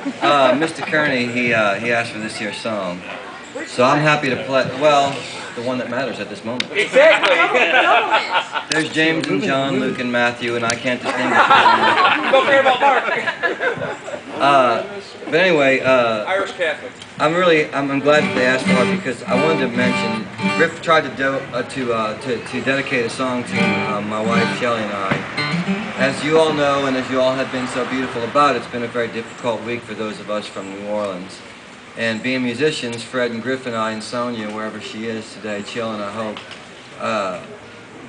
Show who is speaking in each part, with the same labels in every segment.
Speaker 1: Mr. Kearney, he asked for this here song. So I'm happy to play, well, the one that matters at this moment.
Speaker 2: Exactly.
Speaker 1: There's James and John, Luke and Matthew, and I can't distinguish between
Speaker 2: Don't care about Mark.
Speaker 1: But anyway,
Speaker 2: Irish Catholic.
Speaker 1: I'm glad that they asked for it because I wanted to mention, Griffith tried to dedicate a song to my wife Shelley and I. As you all know, and as you all have been so beautiful about, it's been a very difficult week for those of us from New Orleans. And being musicians, Fred and Griffith and I and Sonia, wherever she is today, chilling, I hope.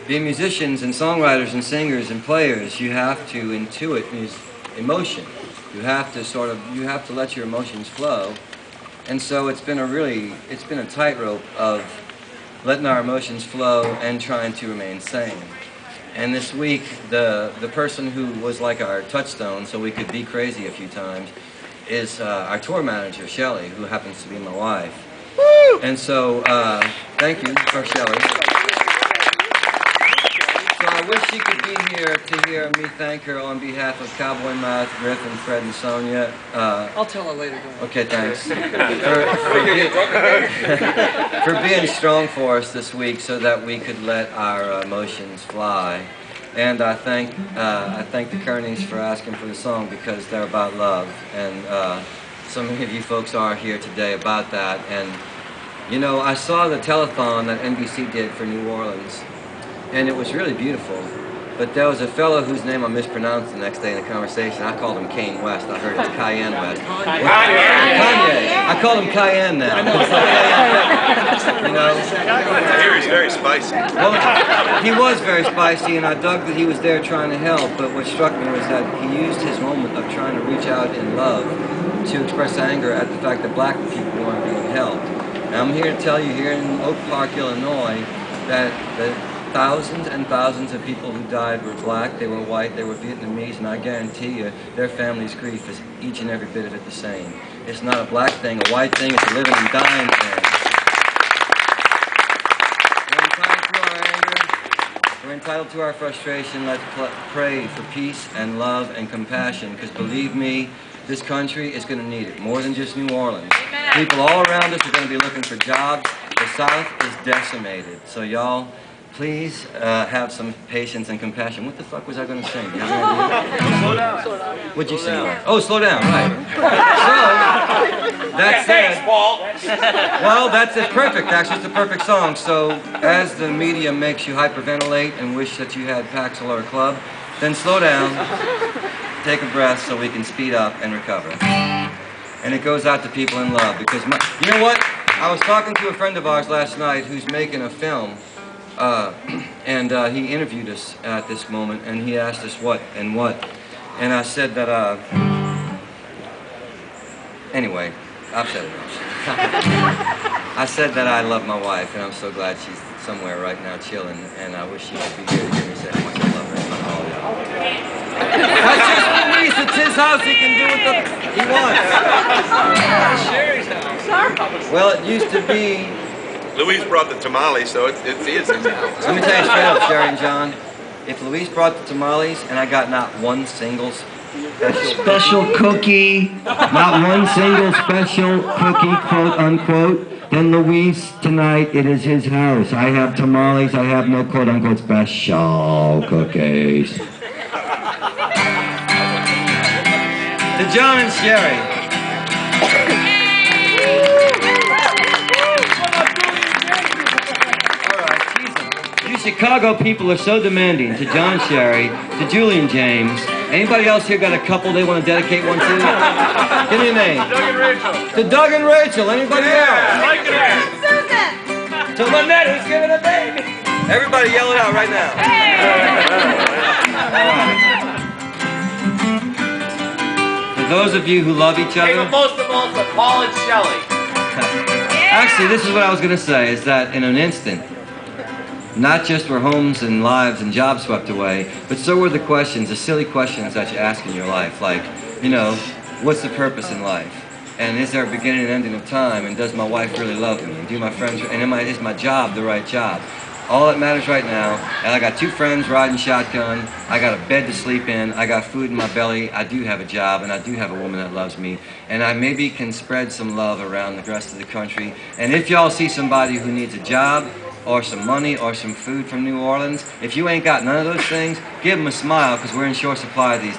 Speaker 1: Being musicians and songwriters and singers and players, you have to intuit emotion. You have to let your emotions flow. And so it's been a tightrope of letting our emotions flow and trying to remain sane. And this week, the person who was like our touchstone, so we could be crazy a few times, is our tour manager, Shelley, who happens to be my wife. Woo! And so, thank you for Shelley. So I wish she could be here to hear me thank her on behalf of Cowboy, Matt, Griff, and Fred and Sonia.
Speaker 3: I'll tell her later.
Speaker 1: Okay, thanks. For being strong for us this week so that we could let our emotions fly. And I thank the Kearneys for asking for the song because they're about love, and so many of you folks are here today about that. And you know, I saw the telethon that NBC did for New Orleans, and it was really beautiful. But there was a fellow whose name I mispronounced the next day in a conversation. I called him Kane West. I heard it's Cayenne West. Kanye. I called him Cayenne now. You know?
Speaker 4: I hear he's very spicy.
Speaker 1: Well, he was very spicy, and I dug that he was there trying to help. But what struck me was that he used his moment of trying to reach out in love to express anger at the fact that black people weren't being helped. And I'm here to tell you here in Oak Park, Illinois, that the thousands and thousands of people who died were black, they were white, they were Vietnamese, and I guarantee you their family's grief is each and every bit of it the same. It's not a black thing, a white thing, it's a living and dying thing. We're entitled to our anger, we're entitled to our frustration. Let's pray for peace and love and compassion, because believe me, this country is going to need it, more than just New Orleans. Amen. People all around us are going to be looking for jobs. The South is decimated, so y'all, please have some patience and compassion. What the fuck was I going to sing? You have any idea?
Speaker 2: Slow down.
Speaker 1: What'd you sing? Oh, slow down, right. So, that said, well, that's it, perfect, actually, it's a perfect song. So, as the media makes you hyperventilate and wish that you had Paxil or a club, then slow down, take a breath so we can speed up and recover. And it goes out to people in love, because, you know what? I was talking to a friend of ours last night who's making a film. And he interviewed us at this moment, and he asked us what. And I said that, anyway, I've said it. I said that I love my wife, and I'm so glad she's somewhere right now chilling, and I wish she could be here to hear me say how much I love her in front of all of y'all. That's just Luis, it's his house, he can do what he wants.
Speaker 2: Sherry's house.
Speaker 1: Well, it used to be...
Speaker 4: Louise brought the tamales, so it's his house.
Speaker 1: Let me tell you straight up, Sherry and John, if Louise brought the tamales and I got not one single special cookie, not one single special cookie, quote unquote, then Louise, tonight it is his house. I have tamales, I have no quote unquote special cookies. To John and Sherry. Chicago people are so demanding. To John Sherry, to Julian James. Anybody else here got a couple they want to dedicate one to? Give me a name.
Speaker 2: Doug and Rachel.
Speaker 1: To Doug and Rachel. Anybody else?
Speaker 2: Mike and Aaron.
Speaker 5: Susan.
Speaker 1: To Lynette, who's giving a baby. Everybody yell it out right now. For those of you who love each other.
Speaker 2: But most of all, to Paul and Shelley.
Speaker 1: Actually, this is what I was going to say, is that in an instant, not just were homes and lives and jobs swept away, but so were the questions, the silly questions that you ask in your life, like, you know, what's the purpose in life? And is there a beginning and ending of time? And does my wife really love me? And do my friends, and is my job the right job? all that matters right now. And I got 2 friends riding shotgun. I got a bed to sleep in. I got food in my belly. I do have a job, and I do have a woman that loves me. And I maybe can spread some love around the rest of the country. And if y'all see somebody who needs a job, or some money, or some food from New Orleans, if you ain't got none of those things, give them a smile, because we're in short supply of these